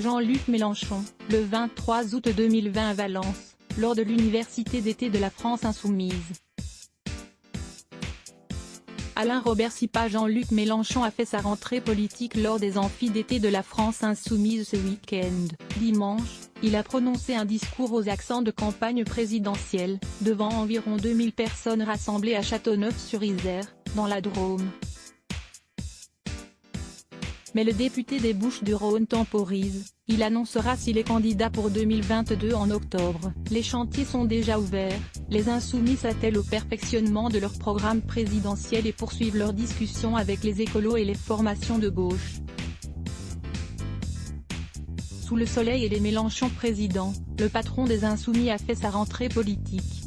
Jean-Luc Mélenchon, le 23 août 2020 à Valence, lors de l'Université d'été de la France Insoumise. Alain Robert Sipa. Jean-Luc Mélenchon a fait sa rentrée politique lors des amphis d'été de la France Insoumise ce week-end. Dimanche, il a prononcé un discours aux accents de campagne présidentielle, devant environ 2000 personnes rassemblées à Châteauneuf-sur-Isère, dans la Drôme. Mais le député des Bouches-du-Rhône temporise, il annoncera s'il est candidat pour 2022 en octobre. Les chantiers sont déjà ouverts, les Insoumis s'attellent au perfectionnement de leur programme présidentiel et poursuivent leurs discussions avec les écolos et les formations de gauche. Sous le soleil et les Mélenchon président, le patron des Insoumis a fait sa rentrée politique.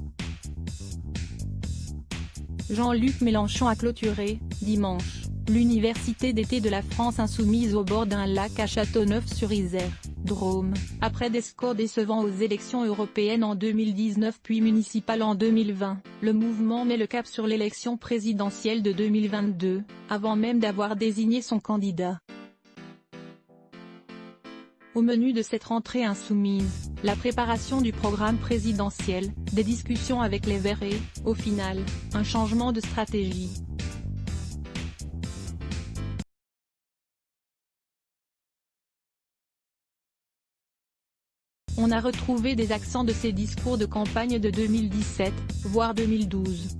Jean-Luc Mélenchon a clôturé, dimanche, l'Université d'été de la France Insoumise au bord d'un lac à Châteauneuf-sur-Isère, Drôme, après des scores décevants aux élections européennes en 2019 puis municipales en 2020, le mouvement met le cap sur l'élection présidentielle de 2022, avant même d'avoir désigné son candidat. Au menu de cette rentrée insoumise, la préparation du programme présidentiel, des discussions avec les Verts et, au final, un changement de stratégie. On a retrouvé des accents de ses discours de campagne de 2017, voire 2012.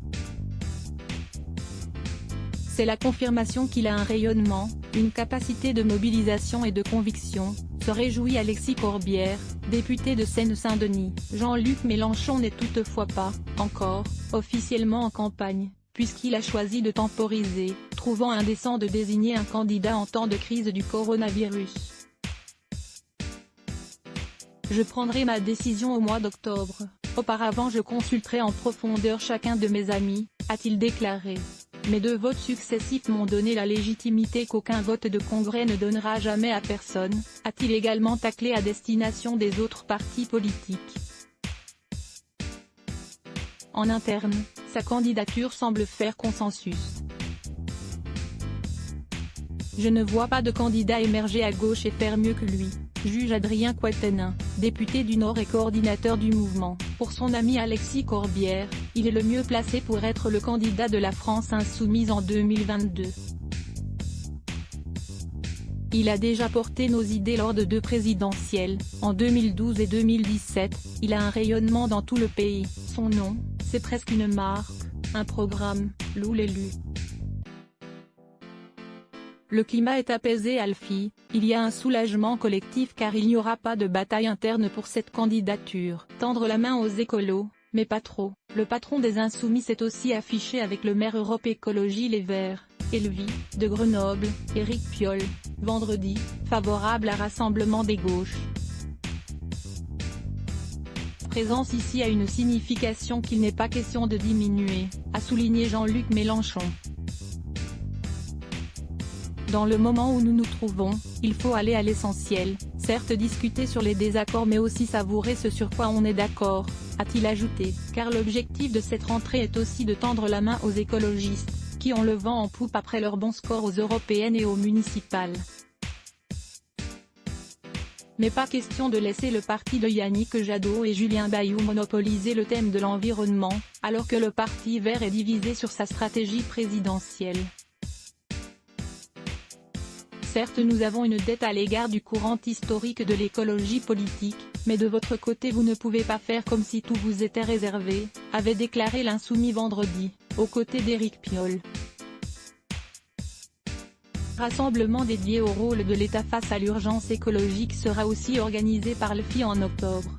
C'est la confirmation qu'il a un rayonnement, une capacité de mobilisation et de conviction, se réjouit Alexis Corbière, député de Seine-Saint-Denis. Jean-Luc Mélenchon n'est toutefois pas, encore, officiellement en campagne, puisqu'il a choisi de temporiser, trouvant indécent de désigner un candidat en temps de crise du coronavirus. Je prendrai ma décision au mois d'octobre, auparavant je consulterai en profondeur chacun de mes amis, a-t-il déclaré. Mes 2 votes successifs m'ont donné la légitimité qu'aucun vote de congrès ne donnera jamais à personne, a-t-il également taclé à destination des autres partis politiques. En interne, sa candidature semble faire consensus. Je ne vois pas de candidat émerger à gauche et faire mieux que lui, juge Adrien Quatennens, député du Nord et coordinateur du mouvement. Pour son ami Alexis Corbière, il est le mieux placé pour être le candidat de la France Insoumise en 2022. Il a déjà porté nos idées lors de 2 présidentielles, en 2012 et 2017, il a un rayonnement dans tout le pays, son nom, c'est presque une marque, un programme, Lou l'élu. Le climat est apaisé Alfie, il y a un soulagement collectif car il n'y aura pas de bataille interne pour cette candidature. Tendre la main aux écolos, mais pas trop. Le patron des Insoumis s'est aussi affiché avec le maire Europe Écologie Les Verts, Elvi, de Grenoble, Éric Piolle, vendredi, favorable à rassemblement des gauches. Présence ici a une signification qu'il n'est pas question de diminuer, a souligné Jean-Luc Mélenchon. Dans le moment où nous nous trouvons, il faut aller à l'essentiel, certes discuter sur les désaccords mais aussi savourer ce sur quoi on est d'accord, a-t-il ajouté, car l'objectif de cette rentrée est aussi de tendre la main aux écologistes, qui ont le vent en poupe après leur bon score aux européennes et aux municipales. Mais pas question de laisser le parti de Yannick Jadot et Julien Bayou monopoliser le thème de l'environnement, alors que le parti vert est divisé sur sa stratégie présidentielle. Certes nous avons une dette à l'égard du courant historique de l'écologie politique, mais de votre côté vous ne pouvez pas faire comme si tout vous était réservé, avait déclaré l'insoumis vendredi, aux côtés d'Éric Piolle. Rassemblement dédié au rôle de l'État face à l'urgence écologique sera aussi organisé par l'FI en octobre.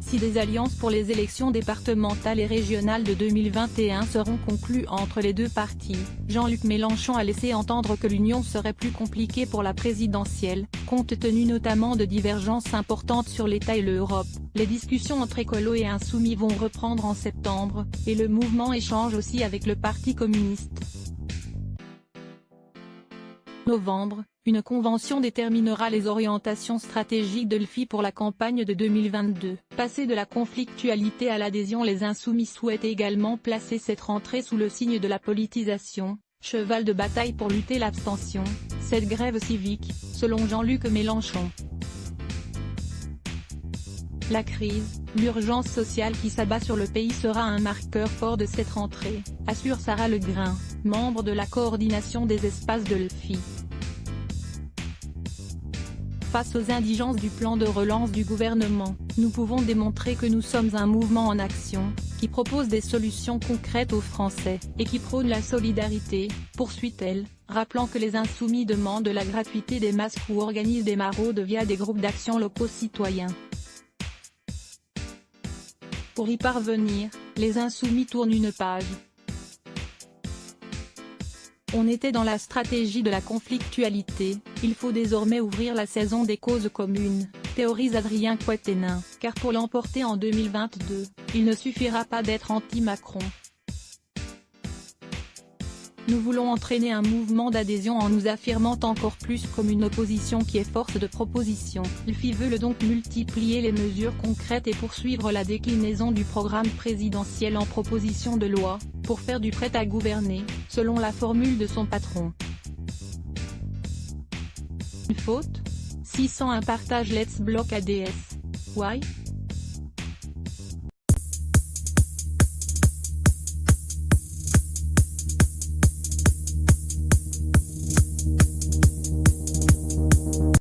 Si des alliances pour les élections départementales et régionales de 2021 seront conclues entre les 2 partis, Jean-Luc Mélenchon a laissé entendre que l'union serait plus compliquée pour la présidentielle, compte tenu notamment de divergences importantes sur l'État et l'Europe. Les discussions entre écolos et insoumis vont reprendre en septembre, et le mouvement échange aussi avec le Parti communiste. Novembre, une convention déterminera les orientations stratégiques de l'FI pour la campagne de 2022. Passé de la conflictualité à l'adhésion, les Insoumis souhaitent également placer cette rentrée sous le signe de la politisation, cheval de bataille pour lutter l'abstention, cette grève civique, selon Jean-Luc Mélenchon. La crise, l'urgence sociale qui s'abat sur le pays sera un marqueur fort de cette rentrée, assure Sarah Legrain, membre de la coordination des espaces de l'FI. Face aux indigences du plan de relance du gouvernement, nous pouvons démontrer que nous sommes un mouvement en action, qui propose des solutions concrètes aux Français, et qui prône la solidarité, poursuit-elle, rappelant que les insoumis demandent la gratuité des masques ou organisent des maraudes via des groupes d'action locaux citoyens. Pour y parvenir, les insoumis tournent une page. On était dans la stratégie de la conflictualité, il faut désormais ouvrir la saison des causes communes, théorise Adrien Quatennens, car pour l'emporter en 2022, il ne suffira pas d'être anti-Macron. Nous voulons entraîner un mouvement d'adhésion en nous affirmant encore plus comme une opposition qui est force de proposition. LFI veut donc multiplier les mesures concrètes et poursuivre la déclinaison du programme présidentiel en proposition de loi, pour faire du prêt à gouverner, selon la formule de son patron. Une faute ? 601 partage Let's Block ADS. Why ?